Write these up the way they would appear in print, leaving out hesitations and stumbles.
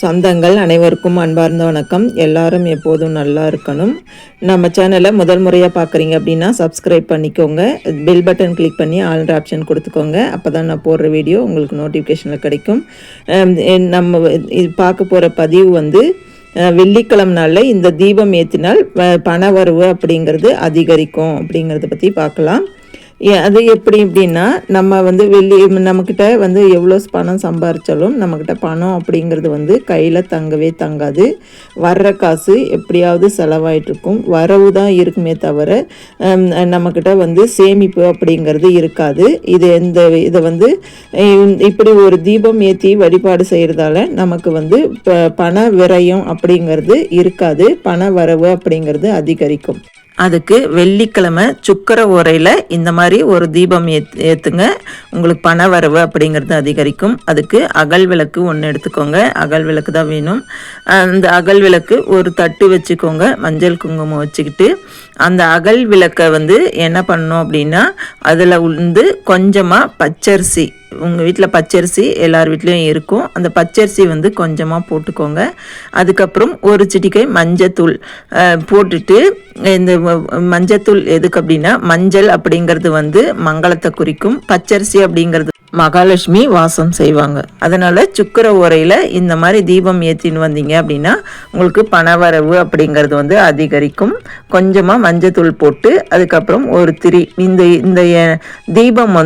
சொந்தங்கள் அனைவருக்கும் அன்பார்ந்த வணக்கம். எல்லாரும் எப்போதும் நல்லா இருக்கணும். நம்ம சேனலை முதல் முறையாக பார்க்குறீங்க அப்படின்னா சப்ஸ்கிரைப் பண்ணிக்கோங்க. பெல் பட்டன் கிளிக் பண்ணி ஆல்ன்ற ஆப்ஷன் கொடுத்துக்கோங்க. அப்போ தான் நான் போடுற வீடியோ உங்களுக்கு நோட்டிஃபிகேஷனில் கிடைக்கும். நம்ம பார்க்க போகிற பதிவு வெள்ளிக்கிழமை நாளில் இந்த தீபம் ஏற்றினால் பண வரவு அப்படிங்கிறது அதிகரிக்கும் அப்படிங்கிறத பற்றி பார்க்கலாம். அது எப்படி அப்படின்னா, நம்ம நம்மக்கிட்ட எவ்வளோ பணம் சம்பாரித்தாலும் நம்மக்கிட்ட பணம் அப்படிங்கிறது கையில் தங்கவே தங்காது. வர்ற காசு எப்படியாவது செலவாயிட்ருக்கும். வரவு தான் இருக்குமே தவிர நம்மக்கிட்ட சேமிப்பு அப்படிங்கிறது இருக்காது. இதை இப்படி ஒரு தீபம் ஏற்றி வழிபாடு செய்கிறதால நமக்கு பண விரயம் அப்படிங்கிறது இருக்காது. பண வரவு அப்படிங்கிறது அதிகரிக்கும். அதுக்கு வெள்ளிக்கிழமை சுக்கர ஓரையில் இந்த மாதிரி ஒரு தீபம் ஏற்றுங்க. உங்களுக்கு பண வரவு அப்படிங்கிறது அதிகரிக்கும். அதுக்கு அகல் விளக்கு ஒன்று எடுத்துக்கோங்க. அகல் விளக்கு தான் வேணும். அந்த அகல் விளக்கு ஒரு தட்டு வச்சுக்கோங்க. மஞ்சள் குங்குமம் வச்சுக்கிட்டு அந்த அகல் விளக்கை என்ன பண்ணணும் அப்படின்னா, அதில் கொஞ்சமாக பச்சரிசி, உங்கள் வீட்டில் பச்சரிசி எல்லார் வீட்லேயும் இருக்கும், அந்த பச்சரிசி கொஞ்சமாக போட்டுக்கோங்க. அதுக்கப்புறம் ஒரு சிட்டிகை மஞ்சத்தூள் போட்டுட்டு, இந்த மஞ்சத்தூள் எதுக்கு அப்படின்னா, மஞ்சள் அப்படிங்கிறது மங்களத்தை குறிக்கும். பச்சரிசி அப்படிங்கிறது மகாலட்சுமி வாசம் செய்வாங்க. அதனால் சுக்கர ஓரையில் இந்த மாதிரி தீபம் ஏற்றின்னு வந்தீங்க அப்படின்னா உங்களுக்கு பணவரவு அப்படிங்கிறது அதிகரிக்கும். கொஞ்சமாக மஞ்சத்தூள் போட்டு அதுக்கப்புறம் ஒரு திரி, இந்த தீபம்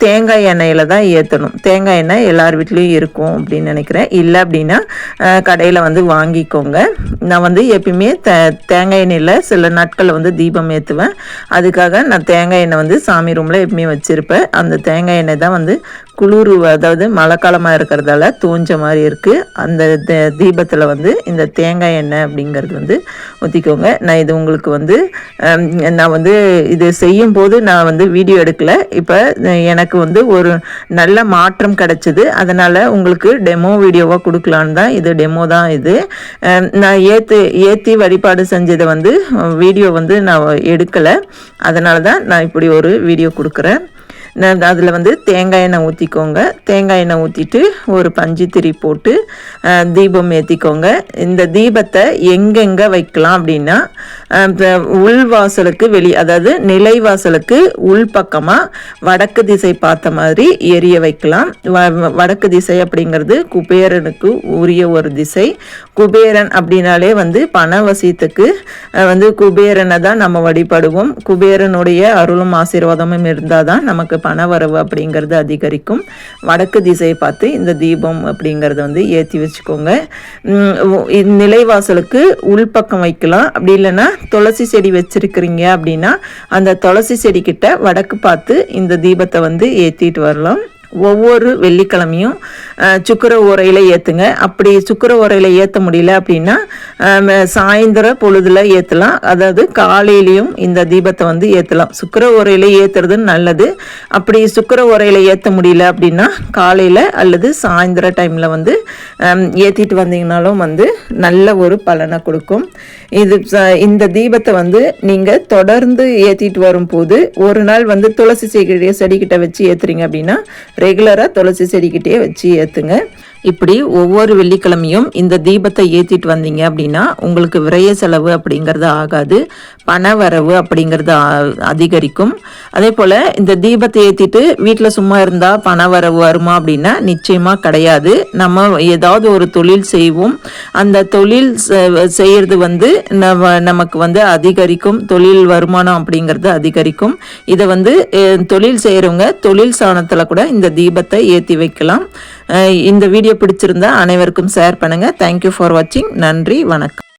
தேங்காய் எண்ணெயில் தான் ஏற்றணும். தேங்காய் எண்ணெய் எல்லார் வீட்லேயும் இருக்கும் அப்படின்னு நினைக்கிறேன். இல்லை அப்படின்னா கடையில் வாங்கிக்கோங்க. நான் எப்பயுமே தேங்காய் எண்ணெயில் சில நாட்களில் தீபம் ஏற்றுவேன். அதுக்காக நான் தேங்காய் எண்ணெய் சாமி ரூமில் எப்பயுமே வச்சுருப்பேன். அந்த தேங்காய் எண்ணெய் தான் குளிர், அதாவது மழை காலமாக இருக்கிறதால தோஞ்ச மாதிரி இருக்குது. அந்த தீபத்தில் இந்த தேங்காய் எண்ணெய் அப்படிங்கிறது ஊற்றிக்கோங்க. நான் இது உங்களுக்கு நான் இது செய்யும் போது நான் வீடியோ எடுக்கலை. இப்போ எனக்கு ஒரு நல்ல மாற்றம் கிடச்சிது. அதனால் உங்களுக்கு டெமோ வீடியோவாக கொடுக்கலான்னு தான். இது டெமோ தான். இது நான் ஏற்றி வழிபாடு செஞ்சதை வீடியோ நான் எடுக்கலை. அதனால தான் நான் இப்படி ஒரு வீடியோ கொடுக்குறேன். அதில் தேங்காய் எண்ணெய் ஊற்றிக்கோங்க. தேங்காய் எண்ணெய் ஊற்றிட்டு ஒரு பஞ்சு திரி போட்டு தீபம் ஏற்றிக்கோங்க. இந்த தீபத்தை எங்கெங்கே வைக்கலாம் அப்படின்னா, உள்வாசலுக்கு அதாவது நிலைவாசலுக்கு உள்பக்கமாக வடக்கு திசை பார்த்த மாதிரி எரிய வைக்கலாம். வடக்கு திசை அப்படிங்கிறது குபேரனுக்கு உரிய ஒரு திசை. குபேரன் அப்படின்னாலே பணவசியத்துக்கு குபேரனை தான் நம்ம வழிபடுவோம். குபேரனுடைய அருளும் ஆசீர்வாதமும் இருந்தால் தான் நமக்கு பணவரவு அப்படிங்கிறது அதிகரிக்கும். வடக்கு திசையை பார்த்து இந்த தீபம் அப்படிங்கிறத ஏற்றி வச்சுக்கோங்க. நிலைவாசலுக்கு உள்பக்கம் வைக்கலாம். அப்படி இல்லைன்னா துளசி செடி வச்சிருக்கிறீங்க அப்படின்னா அந்த துளசி செடிக்கிட்ட வடக்கு பார்த்து இந்த தீபத்தை ஏற்றிட்டு வரலாம். ஒவ்வொரு வெள்ளிக்கிழமையும் சுக்கர ஓரையில் ஏற்றுங்க. அப்படி சுக்கர ஓரையில் ஏற்ற முடியல அப்படின்னா சாயந்தர பொழுதில் ஏற்றலாம். அதாவது காலையிலையும் இந்த தீபத்தை ஏற்றலாம். சுக்கர ஓரையில் ஏற்றுறது நல்லது. அப்படி சுக்கர ஓரையில் ஏற்ற முடியல அப்படின்னா காலையில் அல்லது சாயந்தர டைமில் ஏற்றிட்டு வந்தீங்கனாலும் நல்ல ஒரு பலனை கொடுக்கும். இந்த தீபத்தை நீங்கள் தொடர்ந்து ஏற்றிட்டு வரும்போது ஒரு நாள் துளசி செடிக்கிட்ட வச்சு ஏற்றுறீங்க அப்படின்னா ரெகுலராக துளசி செடிக்கிட்டே வச்சு ஏற்றுங்க. இப்படி ஒவ்வொரு வெள்ளிக்கிழமையும் இந்த தீபத்தை ஏற்றிட்டு வந்தீங்க அப்படின்னா உங்களுக்கு விரைய செலவு அப்படிங்கிறது ஆகாது. பண வரவு அப்படிங்கிறது அதிகரிக்கும். அதே போல் இந்த தீபத்தை ஏற்றிட்டு வீட்டில் சும்மா இருந்தால் பண வரவு வருமா அப்படின்னா நிச்சயமாக கிடையாது. நம்ம ஏதாவது ஒரு தொழில் செய்வோம். அந்த தொழில் செய்கிறது நமக்கு அதிகரிக்கும். தொழில் வருமானம் அப்படிங்கிறது அதிகரிக்கும். இதை தொழில் செய்கிறவங்க தொழில் சாணத்தில் கூட இந்த தீபத்தை ஏற்றி வைக்கலாம். இந்த வீடியோ பிடிச்சிருந்தா அனைவருக்கும் ஷேர் பண்ணுங்கள். தேங்க்யூ ஃபார் வாட்சிங். நன்றி, வணக்கம்.